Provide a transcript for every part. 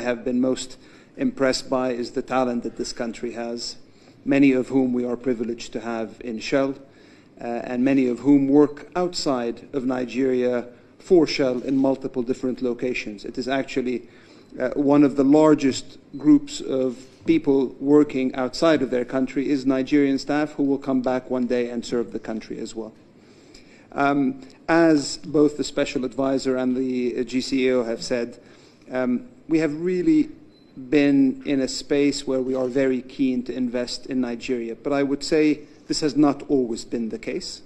have been most impressed by is the talent that this country has, many of whom we are privileged to have in Shell, and many of whom work outside of Nigeria for Shell in multiple different locations. It is actually one of the largest groups of people working outside of their country is Nigerian staff who will come back one day and serve the country as well. As both the Special Advisor and the GCAO have said, we have really been in a space where we are very keen to invest in Nigeria. But I would say this has not always been the case.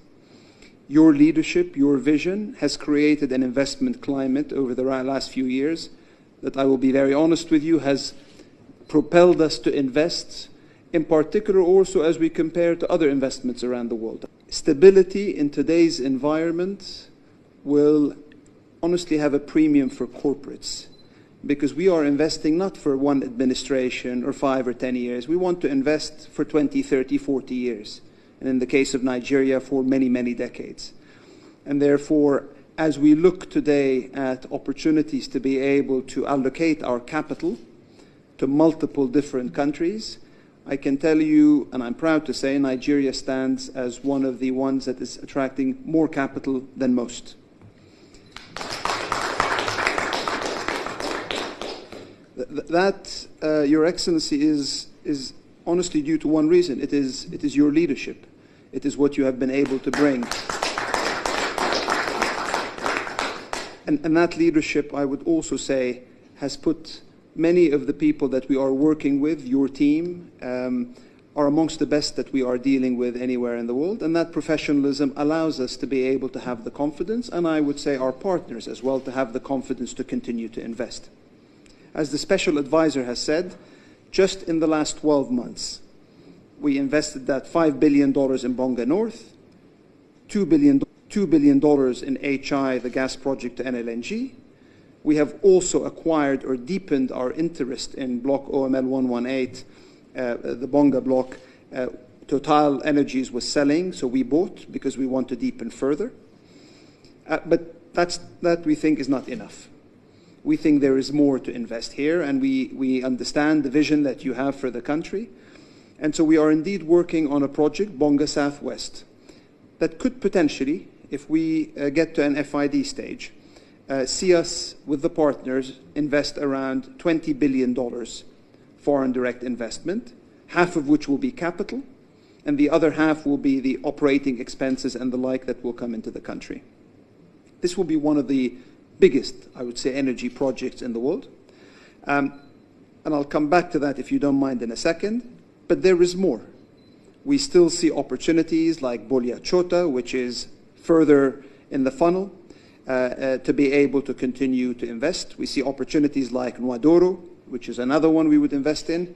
Your leadership, your vision has created an investment climate over the last few years that, I will be very honest with you, has propelled us to invest, in particular also as we compare to other investments around the world. Stability in today's environment will honestly have a premium for corporates, because we are investing not for one administration or 5 or 10 years. We want to invest for 20, 30, 40 years. And in the case of Nigeria, for many, many decades. And therefore, as we look today at opportunities to be able to allocate our capital to multiple different countries, I can tell you, and I'm proud to say, Nigeria stands as one of the ones that is attracting more capital than most. That, Your Excellency, is honestly due to one reason. It is your leadership. It is what you have been able to bring. And that leadership, I would also say, has put many of the people that we are working with, your team, are amongst the best that we are dealing with anywhere in the world. And that professionalism allows us to be able to have the confidence, and I would say our partners as well, to have the confidence to continue to invest. As the Special Advisor has said, just in the last 12 months, we invested that $5 billion in Bonga North, $2 billion in HI, the gas project to NLNG. We have also acquired or deepened our interest in Block OML 118, the Bonga block. Total Energies was selling, so we bought because we want to deepen further. But that we think is not enough. We think there is more to invest here, and we understand the vision that you have for the country. And so we are indeed working on a project, Bonga Southwest, that could potentially, if we get to an FID stage, see us with the partners invest around $20 billion foreign direct investment, half of which will be capital, and the other half will be the operating expenses and the like that will come into the country. This will be one of the biggest, I would say, energy projects in the world. And I'll come back to that, if you don't mind, in a second. But there is more. We still see opportunities like Bolia Chota, which is further in the funnel, to be able to continue to invest. We see opportunities like Nwadoro, which is another one we would invest in.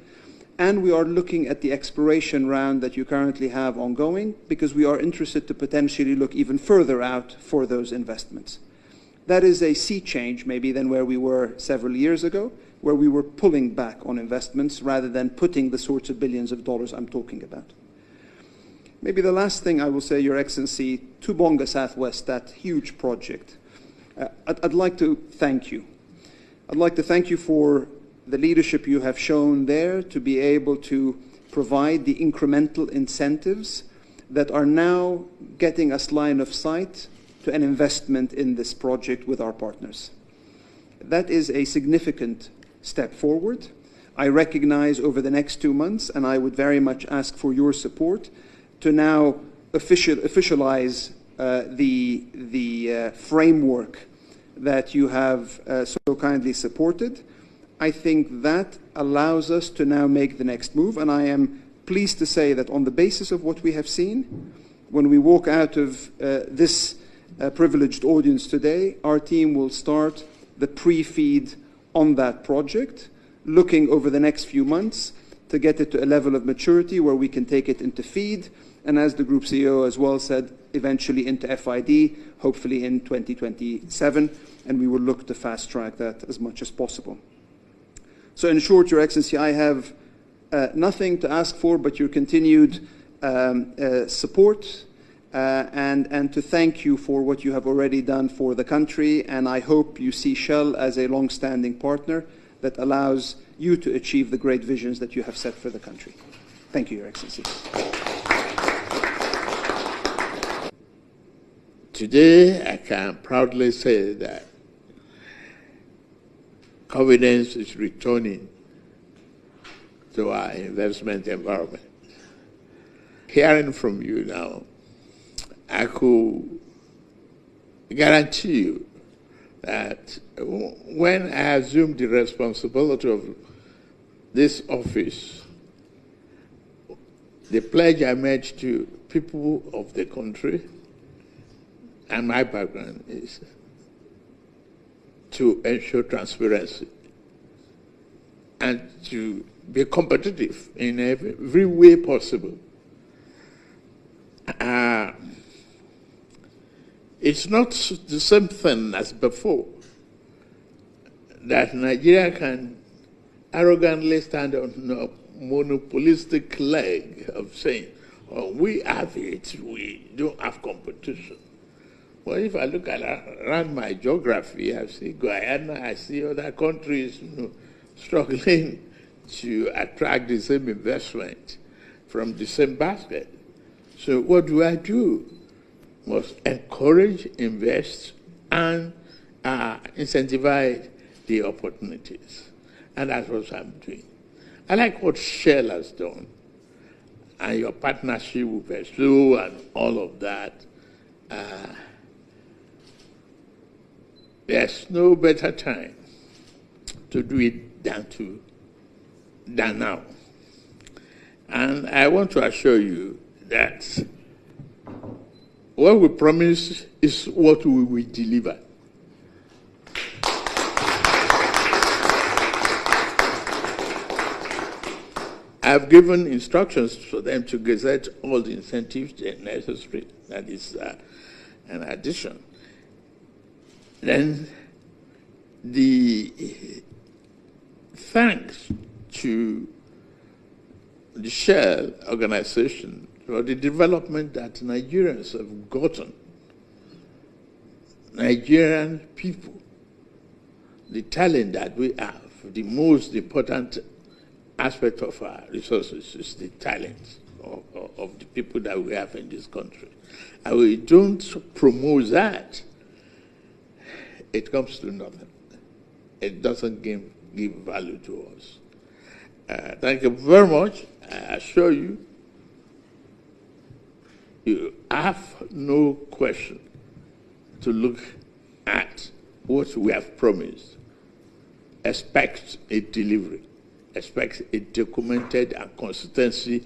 And we are looking at the exploration round that you currently have ongoing, because we are interested to potentially look even further out for those investments. That is a sea change, maybe, than where we were several years ago, where we were pulling back on investments rather than putting the sorts of billions of dollars I'm talking about. Maybe the last thing I will say, Your Excellency, to Bonga Southwest, that huge project, I'd like to thank you. I'd like to thank you for the leadership you have shown there to be able to provide the incremental incentives that are now getting us line of sight to an investment in this project with our partners. That is a significant step forward. I recognize over the next 2 months, and I would very much ask for your support to now officialize the framework that you have so kindly supported. I think that allows us to now make the next move, and I am pleased to say that on the basis of what we have seen, when we walk out of this privileged audience today, our team will start the pre-feed on that project, looking over the next few months to get it to a level of maturity where we can take it into feed, and as the Group CEO as well said, eventually into FID, hopefully in 2027, and we will look to fast-track that as much as possible. So in short, Your Excellency, I have nothing to ask for but your continued support, and to thank you for what you have already done for the country, and I hope you see Shell as a long-standing partner that allows you to achieve the great visions that you have set for the country. Thank you, Your Excellency. Today, I can proudly say that confidence is returning to our investment environment. Hearing from you now, I could guarantee you that when I assumed the responsibility of this office, the pledge I made to people of the country and my background is to ensure transparency and to be competitive in every way possible. It's not the same thing as before that Nigeria can arrogantly stand on a monopolistic leg of saying, oh, we have it, we don't have competition. Well, if I look around my geography, I see Guyana, I see other countries struggling to attract the same investment from the same basket. So what do? Must encourage, invest, and incentivize the opportunities. And that's what I'm doing. I like what Shell has done, and your partnership with Vesu and all of that. There's no better time to do it than now. And I want to assure you that what we promise is what we will deliver. I've given instructions for them to gazette all the incentives necessary. That is an addition. Then the thanks to the Shell organization for the development that Nigerians have gotten. Nigerian people, the talent that we have, the most important aspect of our resources is the talent of the people that we have in this country. And we don't promote that, it comes to nothing. It doesn't give value to us. Thank you very much. I assure you, you have no question to look at what we have promised. Expect a delivery. Expect a documented and consistency